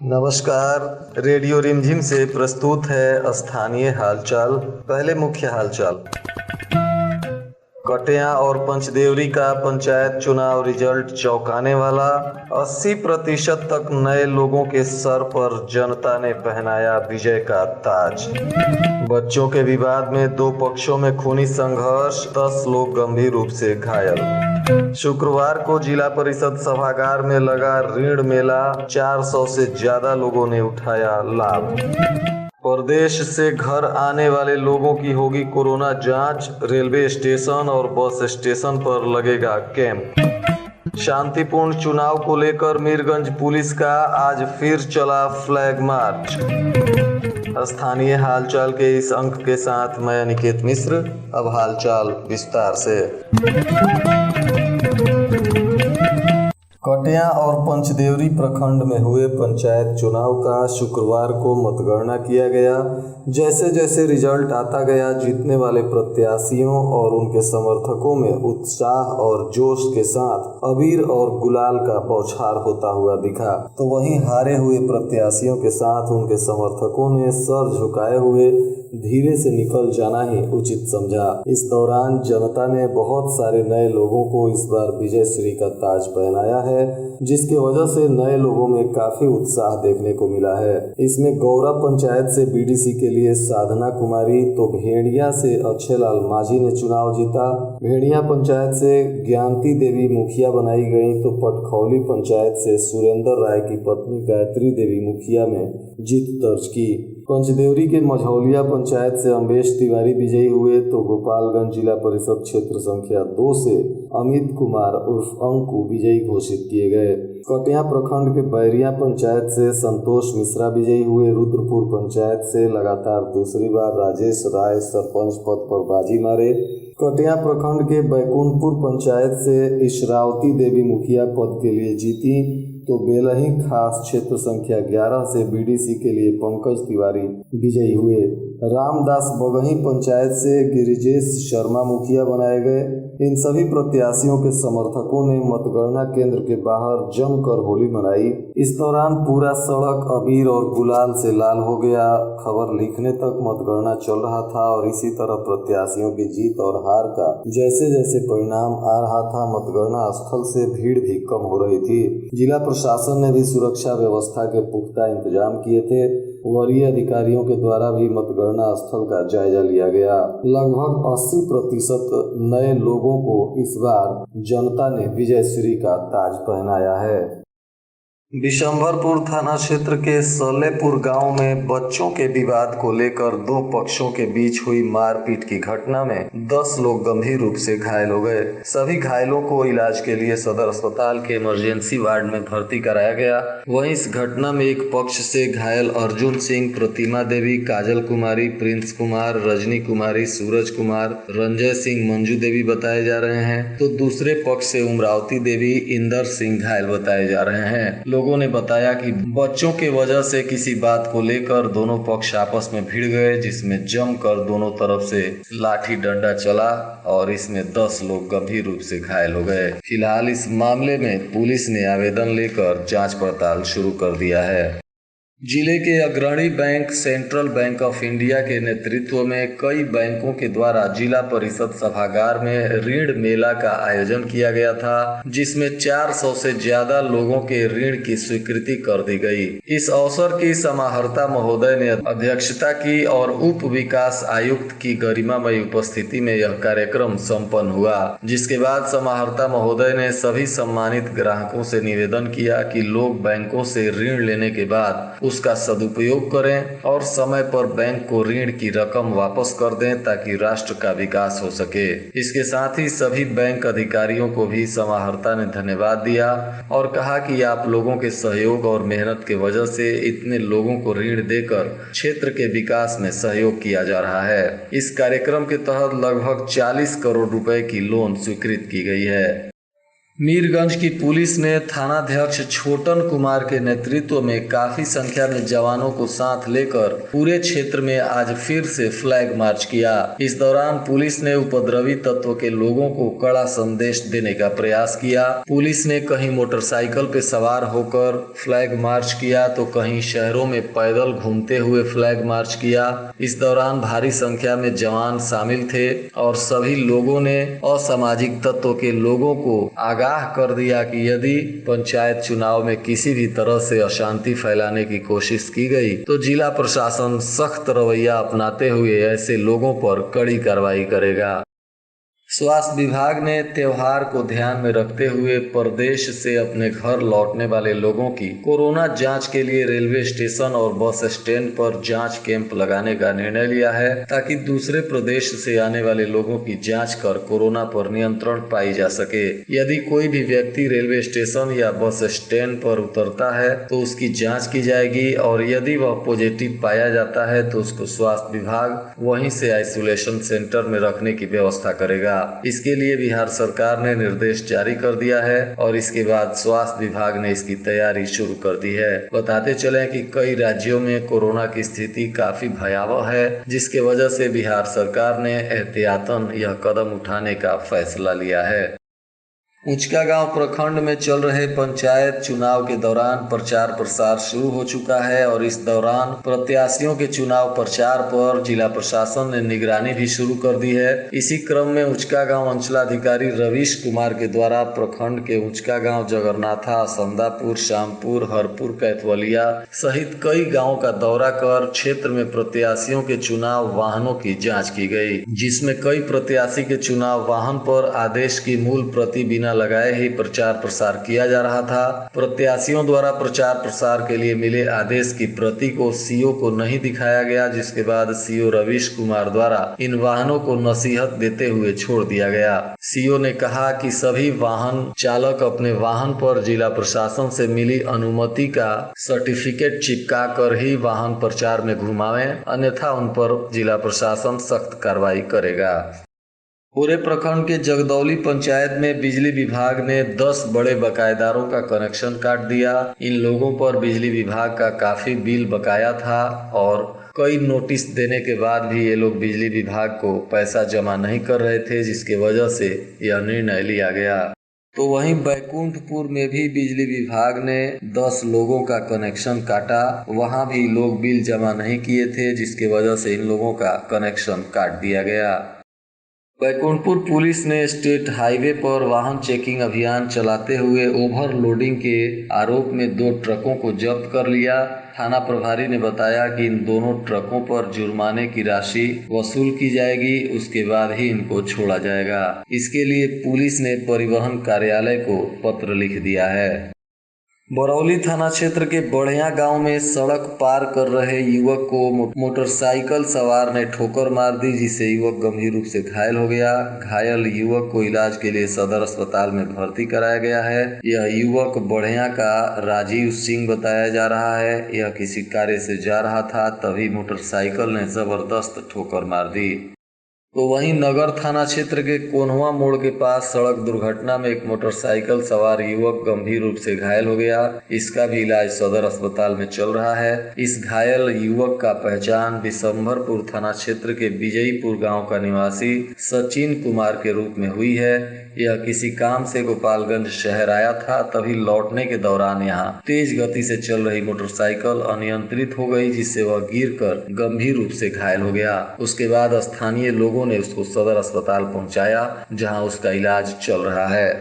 नमस्कार। रेडियो रिमझिम से प्रस्तुत है स्थानीय हालचाल। पहले मुख्य हालचाल। कटिया और पंचदेवरी का पंचायत चुनाव रिजल्ट चौंकाने वाला। 80% तक नए लोगों के सर पर जनता ने पहनाया विजय का ताज। बच्चों के विवाद में दो पक्षों में खूनी संघर्ष, 10 लोग गंभीर रूप से घायल। शुक्रवार को जिला परिषद सभागार में लगा ऋण मेला, 400 से ज्यादा लोगों ने उठाया लाभ। प्रदेश से घर आने वाले लोगों की होगी कोरोना जांच, रेलवे स्टेशन और बस स्टेशन पर लगेगा कैंप। शांतिपूर्ण चुनाव को लेकर मीरगंज पुलिस का आज फिर चला फ्लैग मार्च। स्थानीय हालचाल के इस अंक के साथ मैं अनिकेत मिश्र। अब हालचाल विस्तार से। कटिया और पंचदेवरी प्रखंड में हुए पंचायत चुनाव का शुक्रवार को मतगणना किया गया। जैसे जैसे रिजल्ट आता गया, जीतने वाले प्रत्याशियों और उनके समर्थकों में उत्साह और जोश के साथ अबीर और गुलाल का बौछार होता हुआ दिखा, तो वहीं हारे हुए प्रत्याशियों के साथ उनके समर्थकों ने सर झुकाए हुए धीरे से निकल जाना ही उचित समझा। इस दौरान जनता ने बहुत सारे नए लोगों को इस बार विजय श्री का ताज पहनाया है, जिसके वजह से नए लोगों में काफी उत्साह देखने को मिला है। इसमें गौरा पंचायत से बीडीसी के लिए साधना कुमारी, तो भेड़िया से अक्षयलाल माझी ने चुनाव जीता। भेड़िया पंचायत से ज्ञानती देवी मुखिया बनाई गई, तो पटखौली पंचायत से सुरेंद्र राय की पत्नी गायत्री देवी मुखिया में जीत दर्ज की। पंचदेवरी के मझौलिया पंचायत से अम्बेश तिवारी विजयी हुए, तो गोपालगंज जिला परिषद क्षेत्र संख्या 2 से अमित कुमार उर्फ अंकु विजयी घोषित किए गए। कटिया प्रखंड के बैरिया पंचायत से संतोष मिश्रा विजयी हुए। रुद्रपुर पंचायत से लगातार दूसरी बार राजेश राय सरपंच पद पर बाजी मारे। कटिया प्रखंड के बैकुंठपुर पंचायत से इशरावती देवी मुखिया पद के लिए जीती, तो बेलही खास क्षेत्र संख्या 11 से बीडीसी के लिए पंकज तिवारी विजयी हुए। रामदास बगही पंचायत से गिरिजेश शर्मा मुखिया बनाए गए। इन सभी प्रत्याशियों के समर्थकों ने मतगणना केंद्र के बाहर जमकर होली मनाई। इस दौरान पूरा सड़क अबीर और गुलाल से लाल हो गया। खबर लिखने तक मतगणना चल रहा था और इसी तरह प्रत्याशियों की जीत और हार का जैसे जैसे परिणाम आ रहा था, मतगणना स्थल से भीड़ भी कम हो रही थी। जिला प्रशासन ने भी सुरक्षा व्यवस्था के पुख्ता इंतजाम किए थे। वरीय अधिकारियों के द्वारा भी मतगणना स्थल का जायजा लिया गया। लगभग 80% नए लोगों को इस बार जनता ने विजय श्री का ताज पहनाया है। बिशंभरपुर थाना क्षेत्र के सलेपुर गांव में बच्चों के विवाद को लेकर दो पक्षों के बीच हुई मारपीट की घटना में 10 लोग गंभीर रूप से घायल हो गए। सभी घायलों को इलाज के लिए सदर अस्पताल के इमरजेंसी वार्ड में भर्ती कराया गया। वहीं इस घटना में एक पक्ष से घायल अर्जुन सिंह, प्रतिमा देवी, काजल कुमारी, प्रिंस कुमार, रजनी कुमारी, सूरज कुमार, रंजय सिंह, मंजू देवी बताए जा रहे हैं, तो दूसरे पक्ष से उमरावती देवी, इंदर सिंह घायल बताए जा रहे हैं। लोगों ने बताया कि बच्चों के वजह से किसी बात को लेकर दोनों पक्ष आपस में भिड़ गए, जिसमें जमकर दोनों तरफ से लाठी डंडा चला और इसमें 10 लोग गंभीर रूप से घायल हो गए। फिलहाल इस मामले में पुलिस ने आवेदन लेकर जांच पड़ताल शुरू कर दिया है। जिले के अग्रणी bank central bank of India के नेतृत्व में कई बैंकों के द्वारा जिला परिषद सभागार में ऋण मेला का आयोजन किया गया था, जिसमें 400 से ज्यादा लोगों के ऋण की स्वीकृति कर दी गई। इस अवसर की समाहर्ता महोदय ने अध्यक्षता की और उप विकास आयुक्त की गरिमामयी उपस्थिति में यह कार्यक्रम संपन्न हुआ, जिसके बाद समाहर्ता महोदय ने सभी सम्मानित ग्राहकों से निवेदन किया कि लोग बैंकों से ऋण लेने के बाद उसका सदुपयोग करें और समय पर बैंक को ऋण की रकम वापस कर दें, ताकि राष्ट्र का विकास हो सके। इसके साथ ही सभी बैंक अधिकारियों को भी समाहर्ता ने धन्यवाद दिया और कहा कि आप लोगों के सहयोग और मेहनत के वजह से इतने लोगों को ऋण देकर क्षेत्र के विकास में सहयोग किया जा रहा है। इस कार्यक्रम के तहत लगभग 40 करोड़ रुपए की लोन स्वीकृत की गई है। मीरगंज की पुलिस ने थानाध्यक्ष छोटन कुमार के नेतृत्व में काफी संख्या में जवानों को साथ लेकर पूरे क्षेत्र में आज फिर से फ्लैग मार्च किया। इस दौरान पुलिस ने उपद्रवी तत्व के लोगों को कड़ा संदेश देने का प्रयास किया। पुलिस ने कहीं मोटरसाइकिल पे सवार होकर फ्लैग मार्च किया तो कहीं शहरों में पैदल घूमते हुए फ्लैग मार्च किया। इस दौरान भारी संख्या में जवान शामिल थे और सभी लोगों ने असामाजिक तत्व के लोगों को आगाह कर दिया कि यदि पंचायत चुनाव में किसी भी तरह से अशांति फैलाने की कोशिश की गई तो जिला प्रशासन सख्त रवैया अपनाते हुए ऐसे लोगों पर कड़ी कार्रवाई करेगा। स्वास्थ्य विभाग ने त्योहार को ध्यान में रखते हुए प्रदेश से अपने घर लौटने वाले लोगों की कोरोना जांच के लिए रेलवे स्टेशन और बस स्टैंड पर जांच कैंप लगाने का निर्णय लिया है ताकि दूसरे प्रदेश से आने वाले लोगों की जांच कर कोरोना पर नियंत्रण पाई जा सके। यदि कोई भी व्यक्ति रेलवे स्टेशन या बस स्टैंड पर उतरता है तो उसकी जाँच की जाएगी और यदि वह पॉजिटिव पाया जाता है तो उसको स्वास्थ्य विभाग वहीं से आइसोलेशन सेंटर में रखने की व्यवस्था करेगा। इसके लिए बिहार सरकार ने निर्देश जारी कर दिया है और इसके बाद स्वास्थ्य विभाग ने इसकी तैयारी शुरू कर दी है। बताते चलें कि कई राज्यों में कोरोना की स्थिति काफी भयावह है, जिसके वजह से बिहार सरकार ने एहतियातन यह कदम उठाने का फैसला लिया है। ऊंचकागांव प्रखंड में चल रहे पंचायत चुनाव के दौरान प्रचार प्रसार शुरू हो चुका है और इस दौरान प्रत्याशियों के चुनाव प्रचार पर जिला प्रशासन ने निगरानी भी शुरू कर दी है। इसी क्रम में ऊंचकागांव अंचलाधिकारी रवीश कुमार के द्वारा प्रखंड के ऊंचकागांव, जगरनाथा, संदापुर, श्यामपुर, हरपुर, कैथवलिया सहित कई गाँव का दौरा कर क्षेत्र में प्रत्याशियों के चुनाव वाहनों की जाँच की गई, जिसमें कई प्रत्याशी के चुनाव वाहन पर आदेश की मूल प्रति बिना लगाए ही प्रचार प्रसार किया जा रहा था। प्रत्याशियों द्वारा प्रचार प्रसार के लिए मिले आदेश की प्रति को सीओ को नहीं दिखाया गया, जिसके बाद सीओ रवीश कुमार द्वारा इन वाहनों को नसीहत देते हुए छोड़ दिया गया। सीओ ने कहा कि सभी वाहन चालक अपने वाहन पर जिला प्रशासन से मिली अनुमति का सर्टिफिकेट चिपका कर ही वाहन प्रचार में घुमावें, अन्यथा उन पर जिला प्रशासन सख्त कार्रवाई करेगा। पूरे प्रखंड के जगदौली पंचायत में बिजली विभाग ने 10 बड़े बकायेदारों का कनेक्शन काट दिया। इन लोगों पर बिजली विभाग का काफी बिल बकाया था और कई नोटिस देने के बाद भी ये लोग बिजली विभाग को पैसा जमा नहीं कर रहे थे, जिसके वजह से यह निर्णय लिया गया। तो वहीं बैकुंठपुर में भी बिजली विभाग ने 10 लोगों का कनेक्शन काटा। वहां भी लोग बिल जमा नहीं किए थे, जिसके वजह से इन लोगों का कनेक्शन काट दिया गया। बैकुंठपुर पुलिस ने स्टेट हाईवे पर वाहन चेकिंग अभियान चलाते हुए ओवरलोडिंग के आरोप में 2 ट्रकों को जब्त कर लिया। थाना प्रभारी ने बताया कि इन दोनों ट्रकों पर जुर्माने की राशि वसूल की जाएगी, उसके बाद ही इनको छोड़ा जाएगा। इसके लिए पुलिस ने परिवहन कार्यालय को पत्र लिख दिया है। बरौली थाना क्षेत्र के बढ़िया गांव में सड़क पार कर रहे युवक को मोटरसाइकिल सवार ने ठोकर मार दी, जिससे युवक गंभीर रूप से घायल हो गया। घायल युवक को इलाज के लिए सदर अस्पताल में भर्ती कराया गया है। यह युवक बढ़िया का राजीव सिंह बताया जा रहा है। यह किसी कार्य से जा रहा था, तभी मोटरसाइकिल ने जबरदस्त ठोकर मार दी। तो वहीं नगर थाना क्षेत्र के कोन्हवा मोड़ के पास सड़क दुर्घटना में एक मोटरसाइकिल सवार युवक गंभीर रूप से घायल हो गया। इसका भी इलाज सदर अस्पताल में चल रहा है। इस घायल युवक का पहचान बिशंभरपुर थाना क्षेत्र के विजयीपुर गांव का निवासी सचिन कुमार के रूप में हुई है। यह किसी काम से गोपालगंज शहर आया था, तभी लौटने के दौरान यहाँ तेज गति से चल रही मोटरसाइकिल अनियंत्रित हो गई, जिससे वह गिरकर गंभीर रूप से घायल हो गया। उसके बाद स्थानीय लोगों ने उसको सदर अस्पताल पहुंचाया, जहां उसका इलाज चल रहा है।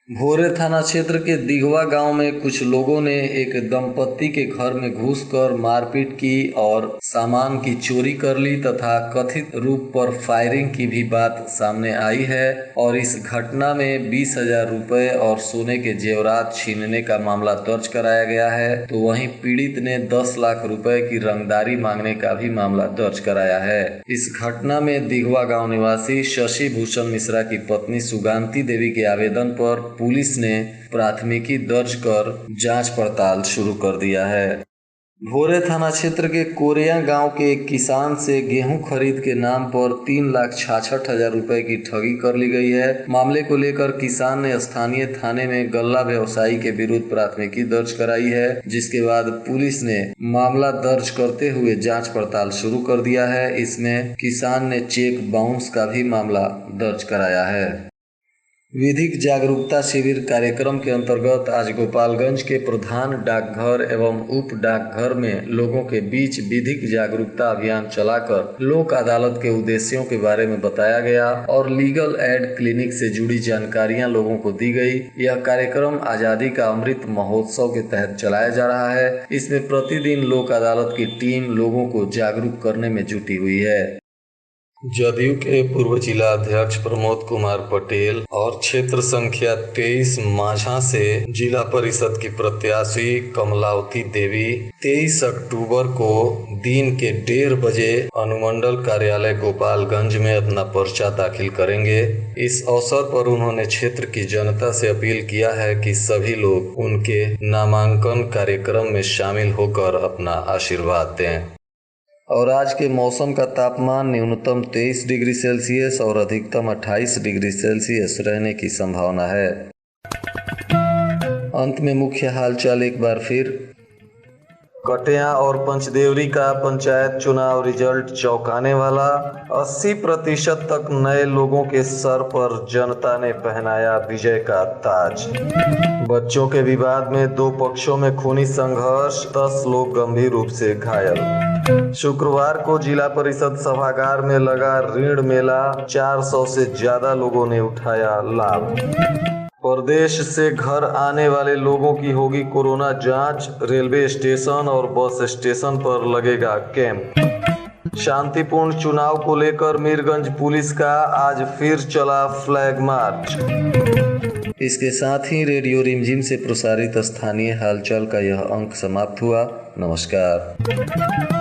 भोरे थाना क्षेत्र के दिघवा गांव में कुछ लोगों ने एक दंपत्ति के घर में घुसकर मारपीट की और सामान की चोरी कर ली तथा कथित रूप पर फायरिंग की भी बात सामने आई है और इस घटना में 20,000 रुपए और सोने के जेवरात छीनने का मामला दर्ज कराया गया है। तो वहीं पीड़ित ने 10 लाख रुपए की रंगदारी मांगने का भी मामला दर्ज कराया है। इस घटना में दिघवा गाँव निवासी शशि भूषण मिश्रा की पत्नी सुगांती देवी के आवेदन पर पुलिस ने प्राथमिकी दर्ज कर जांच पड़ताल शुरू कर दिया है। भोरे थाना क्षेत्र के कोरिया गांव के एक किसान से गेहूं खरीद के नाम पर 3,66,000 रुपए की ठगी कर ली गई है। मामले को लेकर किसान ने स्थानीय थाने में गल्ला व्यवसायी के विरुद्ध प्राथमिकी दर्ज कराई है, जिसके बाद पुलिस ने मामला दर्ज करते हुए जांच पड़ताल शुरू कर दिया है। इसमें किसान ने चेक बाउंस का भी मामला दर्ज कराया है। विधिक जागरूकता शिविर कार्यक्रम के अंतर्गत आज गोपालगंज के प्रधान डाकघर एवं उप डाकघर में लोगों के बीच विधिक जागरूकता अभियान चलाकर लोक अदालत के उद्देश्यों के बारे में बताया गया और लीगल एड क्लिनिक से जुड़ी जानकारियां लोगों को दी गई। यह कार्यक्रम आजादी का अमृत महोत्सव के तहत चलाया जा रहा है। इसमें प्रतिदिन लोक अदालत की टीम लोगों को जागरूक करने में जुटी हुई है। जदयू के पूर्व जिला अध्यक्ष प्रमोद कुमार पटेल और क्षेत्र संख्या 23 माझा से जिला परिषद की प्रत्याशी कमलावती देवी 23 अक्टूबर को दिन के 1:30 बजे अनुमंडल कार्यालय गोपालगंज में अपना पर्चा दाखिल करेंगे। इस अवसर पर उन्होंने क्षेत्र की जनता से अपील किया है कि सभी लोग उनके नामांकन कार्यक्रम में शामिल होकर अपना आशीर्वाद दें। और आज के मौसम का तापमान न्यूनतम 23 डिग्री सेल्सियस और अधिकतम 28 डिग्री सेल्सियस रहने की संभावना है। अंत में मुख्य हालचाल एक बार फिर। कटिया और पंचदेवरी का पंचायत चुनाव रिजल्ट चौंकाने वाला। 80% तक नए लोगों के सर पर जनता ने पहनाया विजय का ताज। बच्चों के विवाद में 2 पक्षों में खूनी संघर्ष, 10 लोग गंभीर रूप से घायल। शुक्रवार को जिला परिषद सभागार में लगा ऋण मेला, 400 से ज्यादा लोगों ने उठाया लाभ। प्रदेश से घर आने वाले लोगों की होगी कोरोना जांच, रेलवे स्टेशन और बस स्टेशन पर लगेगा कैंप। शांतिपूर्ण चुनाव को लेकर मीरगंज पुलिस का आज फिर चला फ्लैग मार्च। इसके साथ ही रेडियो रिमझिम से प्रसारित स्थानीय हालचाल का यह अंक समाप्त हुआ। नमस्कार।